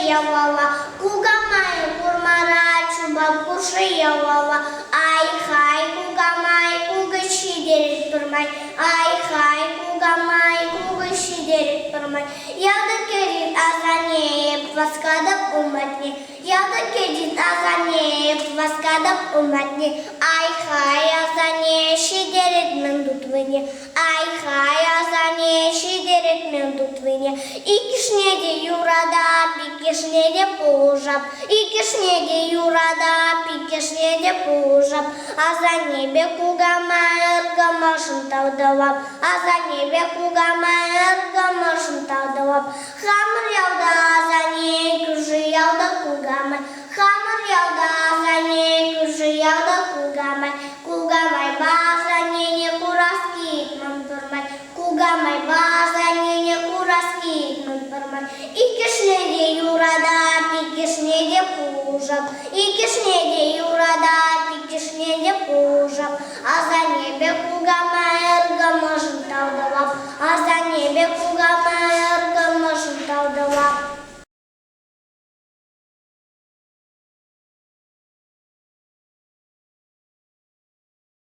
ялала, кугамай курмара чубап куршы ялала, ай-хай кугамай кугы шидерет тұрмай, ай-хай кугамай кугы шидерет тұрмай. Ялда кедит азанееп васкадап уматне, ялда кедит азанееп васкадап уматне, ай-хай азане шидерет мен дутвыне, ай-хай азане шидерет мен дутвыне. Икишнеде юрада, пикишнеде пужап, икишнеде юрада, пикишнеде пужап, аза небе кугамай ыргамашын таудалап, аза небе кугамай ыргамашын таудалап. Хамыр ялда азане күжі ялда кугамай, хамыр ялда азане күжі ялда кугамай, кугамай базане не кураски итман тұрмай, кугамай базане не кураски итман тұрмай. Икишнеде юрада, пикишнеде пужап,